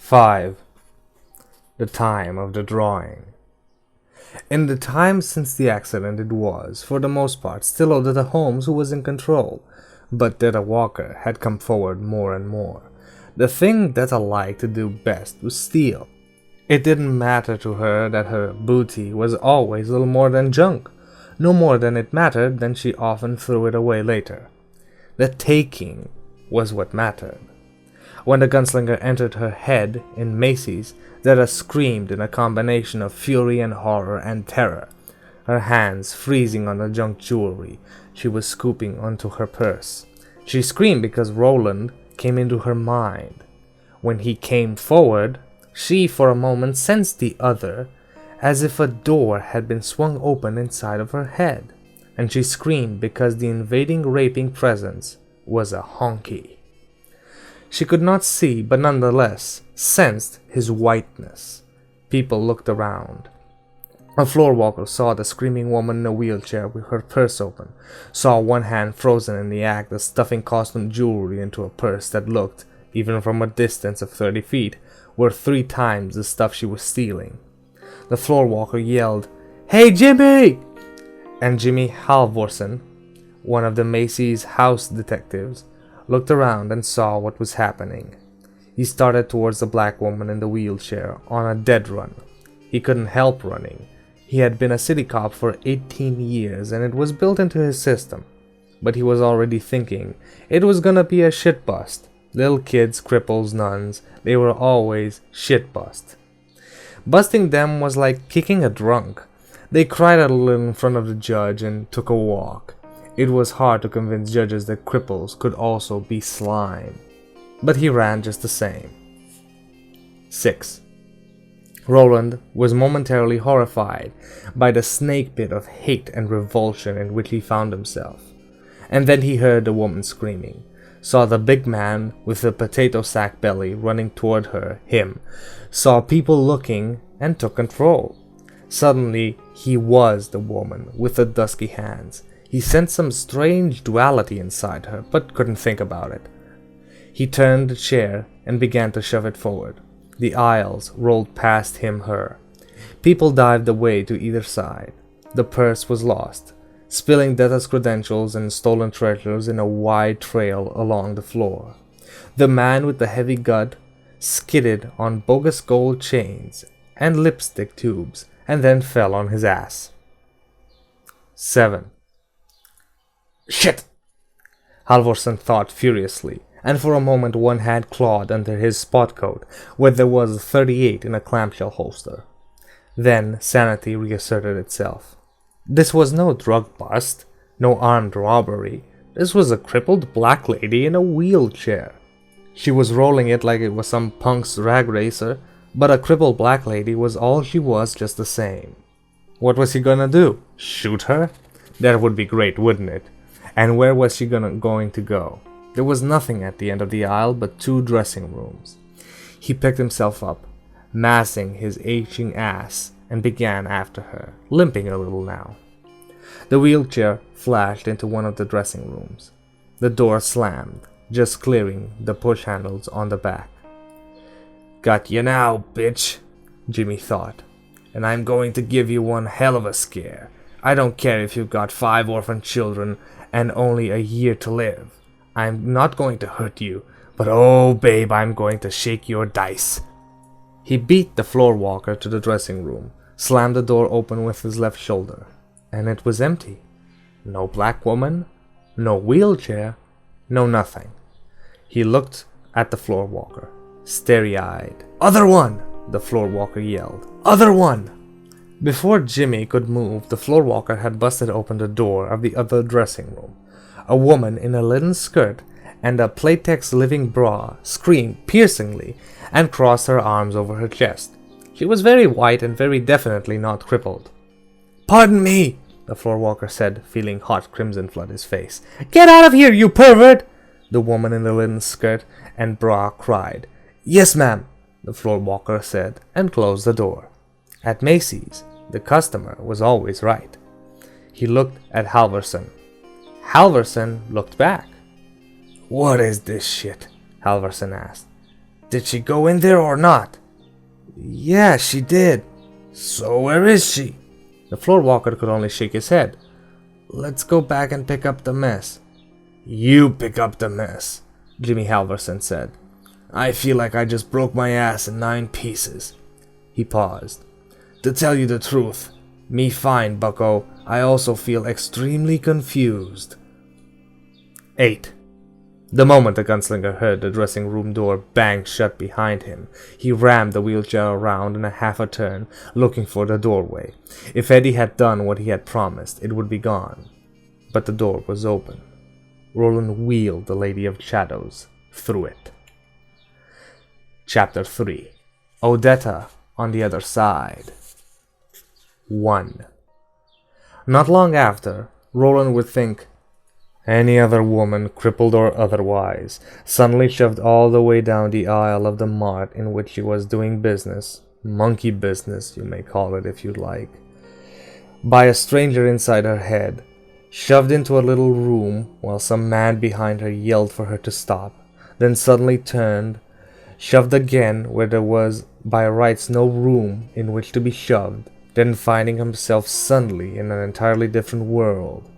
5. The time of the drawing. In the time since the accident, it was, for the most part, still Odetta Holmes who was in control, but Odetta Walker had come forward more and more. The thing Odetta liked to do best was steal. It didn't matter to her that her booty was always little more than junk. No more than it mattered, then she often threw it away later. The taking was what mattered. When the gunslinger entered her head in Macy's, Odetta screamed in a combination of fury and horror and terror, her hands freezing on the junk jewelry she was scooping onto her purse. She screamed because Roland came into her mind. When he came forward, she for a moment sensed the other, as if a door had been swung open inside of her head, and she screamed because the invading raping presence was a honky. She could not see, but nonetheless sensed his whiteness. People looked around. A floor walker saw the screaming woman in a wheelchair with her purse open, saw one hand frozen in the act of stuffing costume jewelry into a purse that looked, even from a distance of 30 feet, worth 3 times the stuff she was stealing. The floor walker yelled, "Hey Jimmy!" And Jimmy Halvorsen, one of the Macy's house detectives, looked around and saw what was happening. He started towards the black woman in the wheelchair on a dead run. He couldn't help running. He had been a city cop for 18 years and it was built into his system. But he was already thinking it was gonna be a shit bust. Little kids, cripples, nuns, they were always shit bust. Busting them was like kicking a drunk. They cried a little in front of the judge and took a walk. It was hard to convince judges that cripples could also be slime. But he ran just the same. 6. Roland was momentarily horrified by the snake pit of hate and revulsion in which he found himself. And then he heard the woman screaming, saw the big man with the potato sack belly running toward him, saw people looking, and took control. Suddenly, he was the woman with the dusky hands. He sensed some strange duality inside her, but couldn't think about it. He turned the chair and began to shove it forward. The aisles rolled past her. People dived away to either side. The purse was lost, spilling Odetta's credentials and stolen treasures in a wide trail along the floor. The man with the heavy gut skidded on bogus gold chains and lipstick tubes, and then fell on his ass. 7. Shit! Halvorsen thought furiously, and for a moment one hand clawed under his spot coat, where there was a .38 in a clamshell holster. Then sanity reasserted itself. This was no drug bust, no armed robbery. This was a crippled black lady in a wheelchair. She was rolling it like it was some punk's drag racer, but a crippled black lady was all she was just the same. What was he gonna do? Shoot her? That would be great, wouldn't it? And where was she going to go? There was nothing at the end of the aisle but 2 dressing rooms. He picked himself up, massing his aching ass, and began after her, limping a little now. The wheelchair flashed into one of the dressing rooms. The door slammed, just clearing the push handles on the back. Got you now, bitch, Jimmy thought, and I'm going to give you one hell of a scare. I don't care if you've got 5 orphan children and only a year to live. I'm not going to hurt you, but oh babe, I'm going to shake your dice. He beat the floor walker to the dressing room, slammed the door open with his left shoulder, and it was empty. No black woman, no wheelchair, no nothing. He looked at the floor walker, starry-eyed. "Other one!" the floor walker yelled. "Other one!" Before Jimmy could move, the floor walker had busted open the door of the other dressing room. A woman in a linen skirt and a Playtex living bra screamed piercingly and crossed her arms over her chest. She was very white and very definitely not crippled. "Pardon me," the floor walker said, feeling hot crimson flood his face. "Get out of here, you pervert!" the woman in the linen skirt and bra cried. "Yes, ma'am," the floor walker said, and closed the door. At Macy's, the customer was always right. He looked at Halvorsen. Halvorsen looked back. "What is this shit?" Halvorsen asked. Did she go in there or not? Yeah, she did. So where is she? The floor walker could only shake his head. Let's go back and pick up the mess. You pick up the mess, Jimmy Halverson said. I feel like I just broke my ass in 9 pieces. He paused. To tell you the truth, me fine, bucko, I also feel extremely confused. 8. The moment the gunslinger heard the dressing room door bang shut behind him, he rammed the wheelchair around in a half a turn, looking for the doorway. If Eddie had done what he had promised, it would be gone. But the door was open. Roland wheeled the Lady of Shadows through it. Chapter 3. Odetta on the Other Side. 1. Not long after, Roland would think, any other woman, crippled or otherwise, suddenly shoved all the way down the aisle of the mart in which she was doing business, monkey business you may call it if you'd like, by a stranger inside her head, shoved into a little room while some man behind her yelled for her to stop, then suddenly turned, shoved again where there was by rights no room in which to be shoved, then finding himself suddenly in an entirely different world.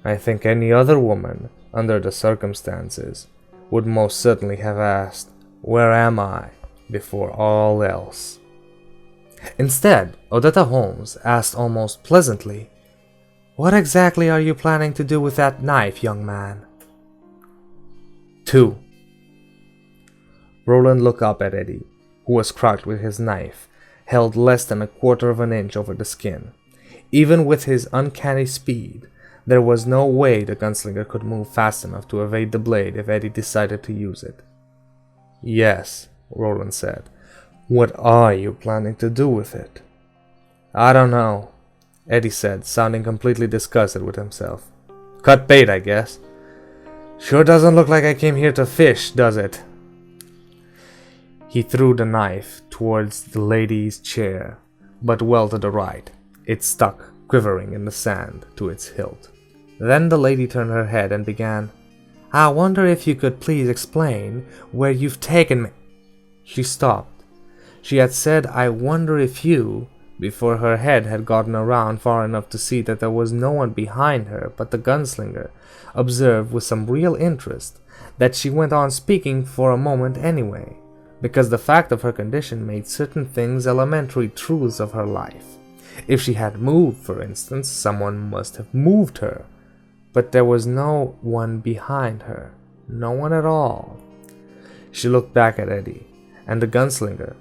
I think any other woman, under the circumstances, would most certainly have asked, "Where am I?" before all else. Instead, Odetta Holmes asked almost pleasantly, "What exactly are you planning to do with that knife, young man?" 2. Roland looked up at Eddie, who was crouched with his knife, held less than a quarter of an inch over the skin. Even with his uncanny speed, there was no way the gunslinger could move fast enough to evade the blade if Eddie decided to use it. "Yes," Roland said. "What are you planning to do with it?" "I don't know," Eddie said, sounding completely disgusted with himself. "Cut bait, I guess. Sure doesn't look like I came here to fish, does it?" He threw the knife towards the lady's chair, but well to the right. It stuck, quivering in the sand, to its hilt. Then the lady turned her head and began, "I wonder if you could please explain where you've taken me." She stopped. She had said, "I wonder if you," before her head had gotten around far enough to see that there was no one behind her but the gunslinger, observed with some real interest that she went on speaking for a moment anyway, because the fact of her condition made certain things elementary truths of her life. If she had moved, for instance, someone must have moved her. But there was no one behind her. No one at all. She looked back at Eddie and the gunslinger,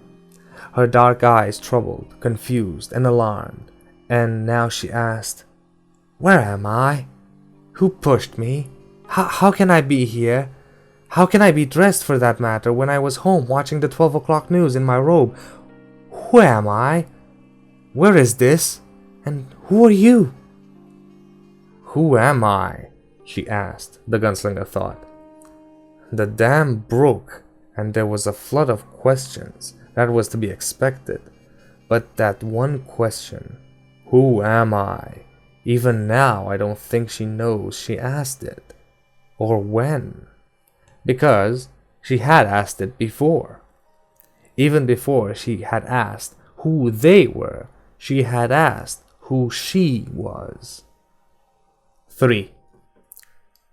her dark eyes troubled, confused, and alarmed, and now she asked, "Where am I? Who pushed me? How can I be here? How can I be dressed, for that matter, when I was home watching the 12 o'clock news in my robe? Who am I? Where is this? And who are you?" "Who am I?" she asked, the gunslinger thought. The dam broke, and there was a flood of questions. That was to be expected. But that one question, "Who am I?" even now I don't think she knows she asked it. Or when. Because she had asked it before. Even before she had asked who they were, she had asked who she was. 3.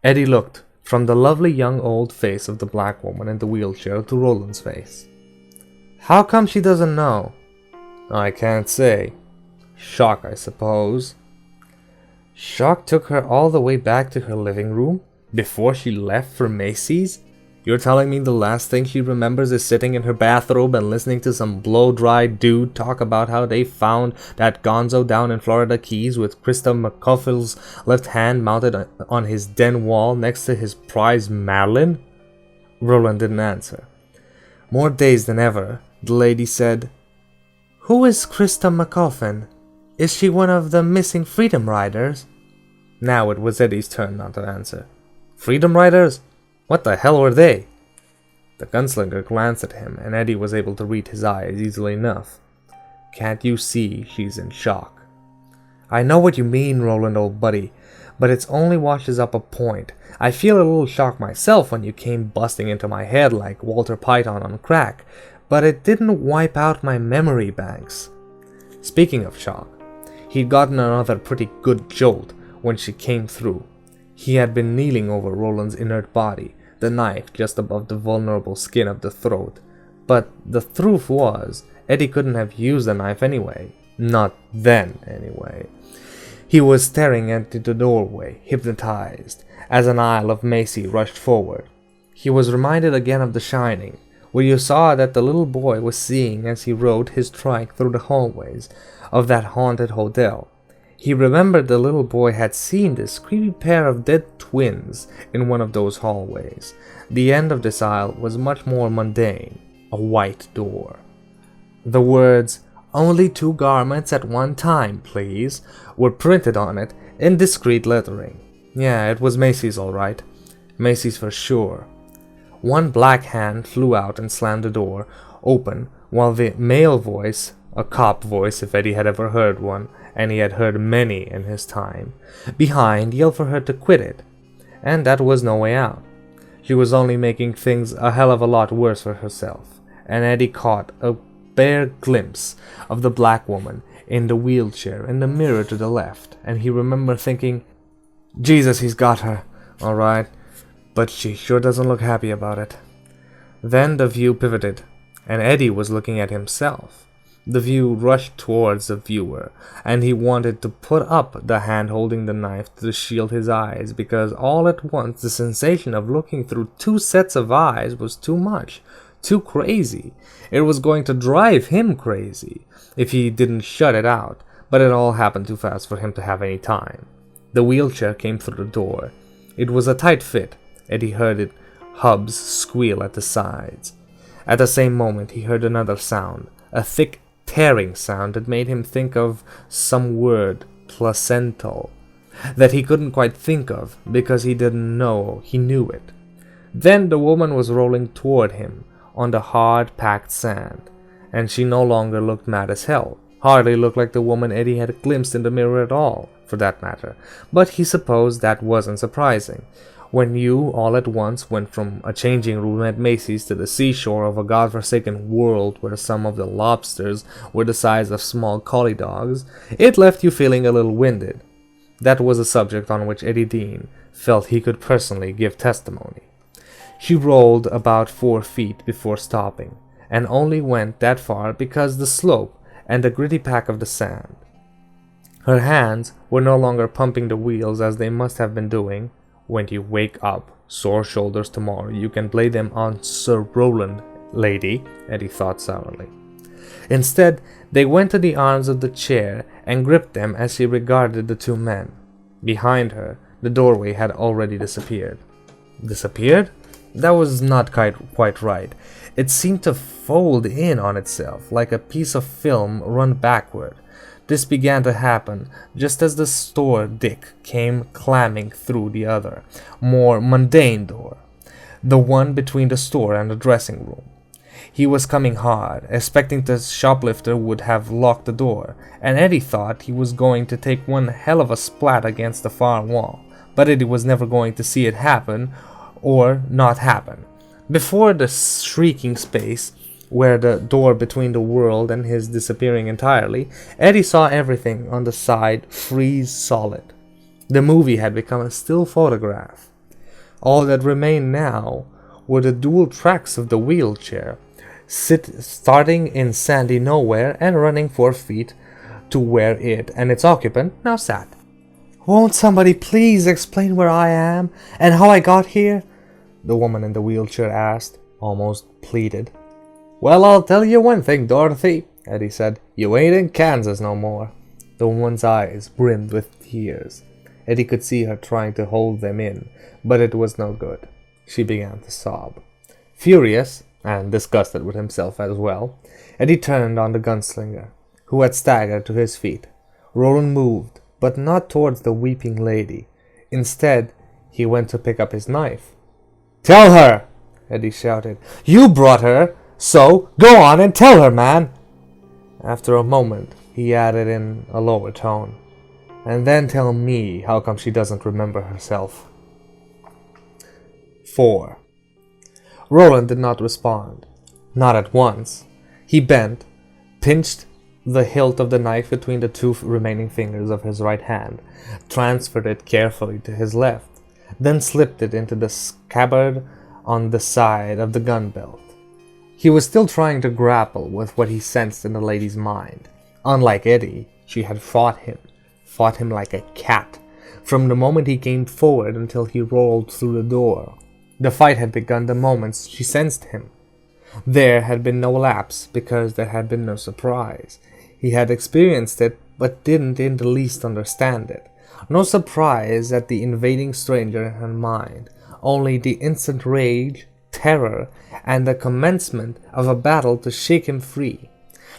Eddie looked from the lovely young old face of the black woman in the wheelchair to Roland's face. "How come she doesn't know?" "I can't say. Shock, I suppose." Shock took her all the way back to her living room before she left for Macy's? You're telling me the last thing she remembers is sitting in her bathrobe and listening to some blow-dry dude talk about how they found that gonzo down in Florida Keys with Krista McCuffle's left hand mounted on his den wall next to his prize Madeline? Roland didn't answer. More dazed than ever, the lady said, "Who is Krista McCuffin? Is she one of the missing Freedom Riders?" Now it was Eddie's turn not to answer. "Freedom Riders? What the hell were they?" The gunslinger glanced at him, and Eddie was able to read his eyes easily enough. "Can't you see she's in shock?" "I know what you mean, Roland, old buddy, but it only washes up a point. I feel a little shocked myself when you came busting into my head like Walter Python on crack, but it didn't wipe out my memory banks. Speaking of shock, he'd gotten another pretty good jolt when she came through. He had been kneeling over Roland's inert body, the knife just above the vulnerable skin of the throat. But the truth was, Eddie couldn't have used the knife anyway. Not then, anyway. He was staring into the doorway, hypnotized, as an aisle of Macy rushed forward. He was reminded again of The Shining, where you saw that the little boy was seeing as he rode his trike through the hallways of that haunted hotel. He remembered the little boy had seen this creepy pair of dead twins in one of those hallways. The end of this aisle was much more mundane, a white door. The words, "Only 2 garments at one time, please," were printed on it in discreet lettering. Yeah, it was Macy's all right. Macy's for sure. One black hand flew out and slammed the door open, while the male voice, a cop voice if Eddie had ever heard one, and he had heard many in his time, behind yelled for her to quit it. And that was no way out. She was only making things a hell of a lot worse for herself, and Eddie caught a bare glimpse of the black woman in the wheelchair in the mirror to the left, and he remembered thinking, Jesus, he's got her, all right, but she sure doesn't look happy about it. Then the view pivoted, and Eddie was looking at himself. The view rushed towards the viewer, and he wanted to put up the hand holding the knife to shield his eyes, because all at once the sensation of looking through 2 sets of eyes was too much, too crazy. It was going to drive him crazy if he didn't shut it out, but it all happened too fast for him to have any time. The wheelchair came through the door. It was a tight fit. Eddie heard its hubs squeal at the sides. At the same moment he heard another sound, a thick tearing sound that made him think of some word, placental, that he couldn't quite think of because he didn't know he knew it. Then the woman was rolling toward him on the hard packed sand, and she no longer looked mad as hell, hardly looked like the woman Eddie had glimpsed in the mirror at all, for that matter, but he supposed that wasn't surprising. When you, all at once, went from a changing room at Macy's to the seashore of a godforsaken world where some of the lobsters were the size of small collie dogs, it left you feeling a little winded. That was a subject on which Eddie Dean felt he could personally give testimony. She rolled about 4 feet before stopping, and only went that far because the slope and the gritty pack of the sand. Her hands were no longer pumping the wheels as they must have been doing. When you wake up sore shoulders tomorrow, you can lay them on Sir Roland, lady, Eddie thought sourly. Instead, they went to the arms of the chair and gripped them as she regarded the 2 men. Behind her, the doorway had already disappeared. Disappeared? That was not quite right. It seemed to fold in on itself, like a piece of film run backward. This began to happen just as the store Dick came clamming through the other, more mundane door, the one between the store and the dressing room. He was coming hard, expecting the shoplifter would have locked the door, and Eddie thought he was going to take one hell of a splat against the far wall, but Eddie was never going to see it happen or not happen. Before the shrieking space, where the door between the world and his disappearing entirely, Eddie saw everything on the side freeze solid. The movie had become a still photograph. All that remained now were the dual tracks of the wheelchair, starting in sandy nowhere and running 4 feet to where it and its occupant now sat. "Won't somebody please explain where I am and how I got here?" the woman in the wheelchair asked, almost pleaded. "Well, I'll tell you one thing, Dorothy," Eddie said. "You ain't in Kansas no more." The woman's eyes brimmed with tears. Eddie could see her trying to hold them in, but it was no good. She began to sob. Furious, and disgusted with himself as well, Eddie turned on the gunslinger, who had staggered to his feet. Roland moved, but not towards the weeping lady. Instead, he went to pick up his knife. "Tell her!" Eddie shouted. "You brought her! So, go on and tell her, man!" After a moment, he added in a lower tone, and then tell me how come she doesn't remember herself. 4. Roland did not respond. Not at once. He bent, pinched the hilt of the knife between the 2 remaining fingers of his right hand, transferred it carefully to his left, then slipped it into the scabbard on the side of the gun belt. He was still trying to grapple with what he sensed in the lady's mind. Unlike Eddie, she had fought him like a cat, from the moment he came forward until he rolled through the door. The fight had begun the moment she sensed him. There had been no lapse, because there had been no surprise. He had experienced it, but didn't in the least understand it. No surprise at the invading stranger in her mind, only the instant rage, terror, and the commencement of a battle to shake him free.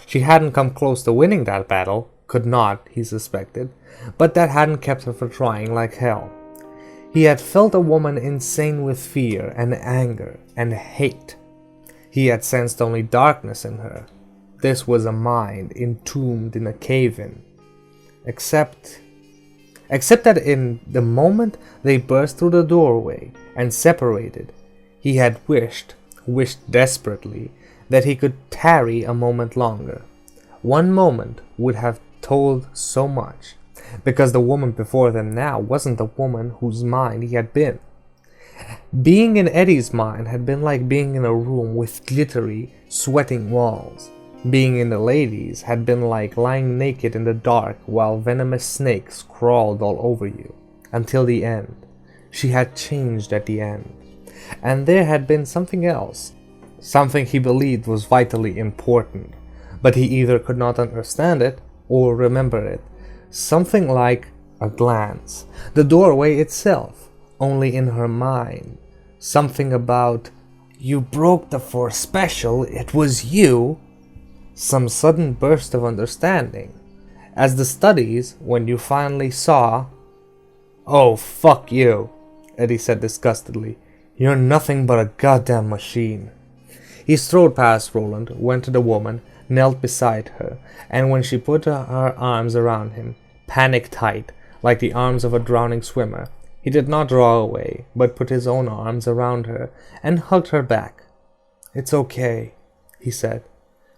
She hadn't come close to winning that battle, could not, he suspected, but that hadn't kept her from trying like hell. He had felt a woman insane with fear and anger and hate. He had sensed only darkness in her. This was a mind entombed in a cave-in. Except that in the moment they burst through the doorway and separated, he had wished desperately, that he could tarry a moment longer. One moment would have told so much, because the woman before them now wasn't the woman whose mind he had been. Being in Eddie's mind had been like being in a room with glittery, sweating walls. Being in the lady's had been like lying naked in the dark while venomous snakes crawled all over you. Until the end. She had changed at the end. And there had been something else. Something he believed was vitally important. But he either could not understand it or remember it. Something like a glance. The doorway itself. Only in her mind. Something about, "You broke the 4 special, it was you." Some sudden burst of understanding. As the studies, when you finally saw... "Oh, fuck you," Eddie said disgustedly. "You're nothing but a goddamn machine." He strode past Roland, went to the woman, knelt beside her, and when she put her arms around him, panic tight, like the arms of a drowning swimmer, he did not draw away, but put his own arms around her and hugged her back. "It's okay," he said.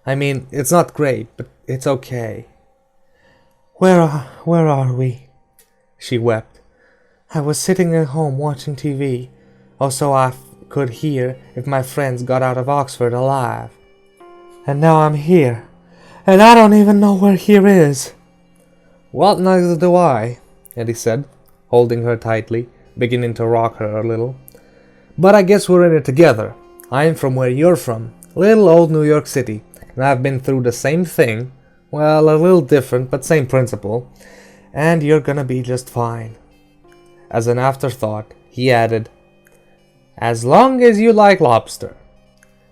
"I mean, it's not great, but it's okay." Where are we?" She wept. "I was sitting at home watching TV, or so I could hear if my friends got out of Oxford alive. And now I'm here, and I don't even know where here is." "Well, neither do I," Eddie said, holding her tightly, beginning to rock her a little. "But I guess we're in it together. I'm from where you're from, little old New York City, and I've been through the same thing, well, a little different, but same principle, and you're gonna be just fine." As an afterthought, he added, "As long as you like lobster."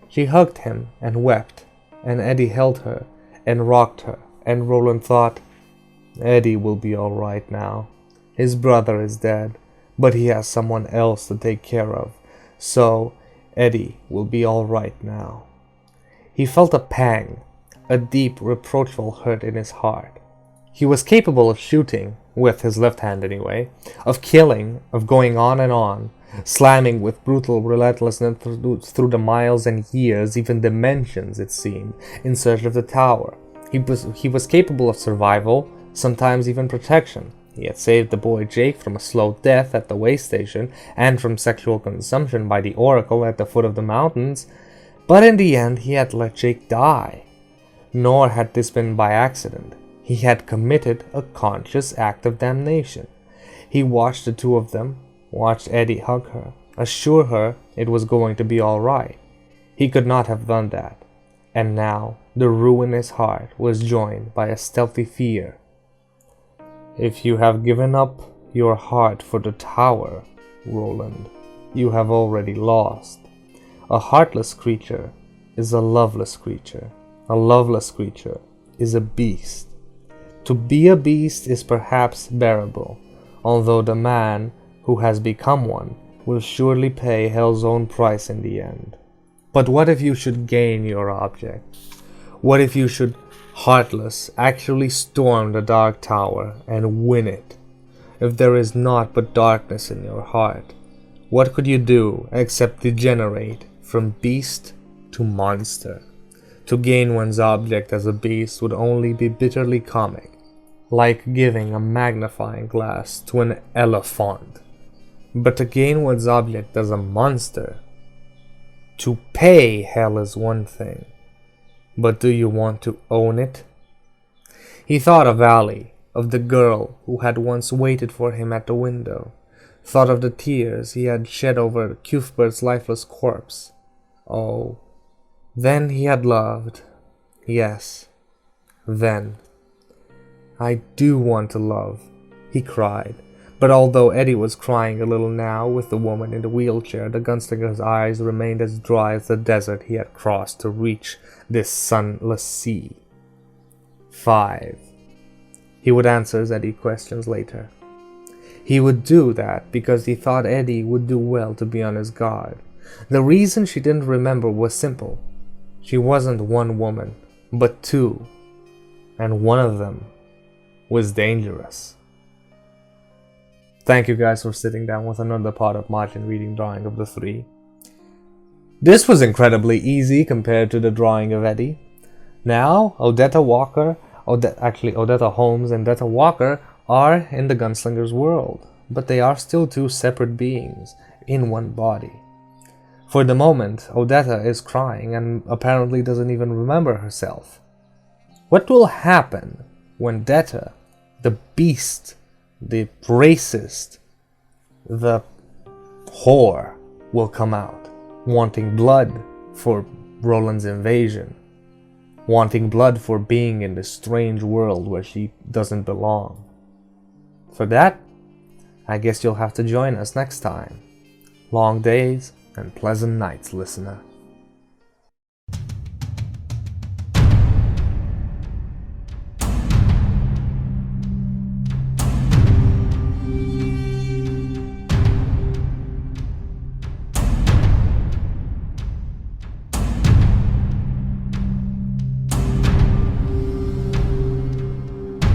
She hugged him and wept, and Eddie held her and rocked her, and Roland thought, Eddie will be all right now. His brother is dead, but he has someone else to take care of, so Eddie will be all right now. He felt a pang, a deep, reproachful hurt in his heart. He was capable of shooting, with his left hand anyway, of killing, of going on and on, slamming with brutal relentlessness through the miles and years, even dimensions it seemed, in search of the tower. He was capable of survival, sometimes even protection. He had saved the boy Jake from a slow death at the way station and from sexual consumption by the Oracle at the foot of the mountains, but in the end he had let Jake die. Nor had this been by accident. He had committed a conscious act of damnation. He watched the two of them, watched Eddie hug her, assure her it was going to be all right. He could not have done that. And now the ruinous heart was joined by a stealthy fear. If you have given up your heart for the tower, Roland, you have already lost. A heartless creature is a loveless creature. A loveless creature is a beast. To be a beast is perhaps bearable, although the man who has become one will surely pay hell's own price in the end. But what if you should gain your object? What if you should Heartless actually storm the Dark Tower and win it. If there is naught but darkness in your heart, what could you do except degenerate from beast to monster? To gain one's object as a beast would only be bitterly comic, like giving a magnifying glass to an elephant. But to gain one's object as a monster, to pay hell is one thing, but do you want to own it? He thought of Ali, of the girl who had once waited for him at the window, thought of the tears he had shed over Cuthbert's lifeless corpse. Oh, then he had loved. Yes, then. I do want to love, he cried. But although Eddie was crying a little now with the woman in the wheelchair, the gunslinger's eyes remained as dry as the desert he had crossed to reach this sunless sea. 5. He would answer Eddie's questions later. He would do that because he thought Eddie would do well to be on his guard. The reason she didn't remember was simple. She wasn't one woman, but two, and one of them was dangerous. Thank you guys for sitting down with another part of Majin reading Drawing of the Three. This was incredibly easy compared to the drawing of Eddie. Now, Odetta Holmes and Odetta Walker are in the Gunslinger's world, but they are still two separate beings in one body. For the moment, Odetta is crying and apparently doesn't even remember herself. What will happen when Detta, the beast, the racist, the whore, will come out, wanting blood for Roland's invasion, wanting blood for being in this strange world where she doesn't belong? For that, I guess you'll have to join us next time. Long days and pleasant nights, listener.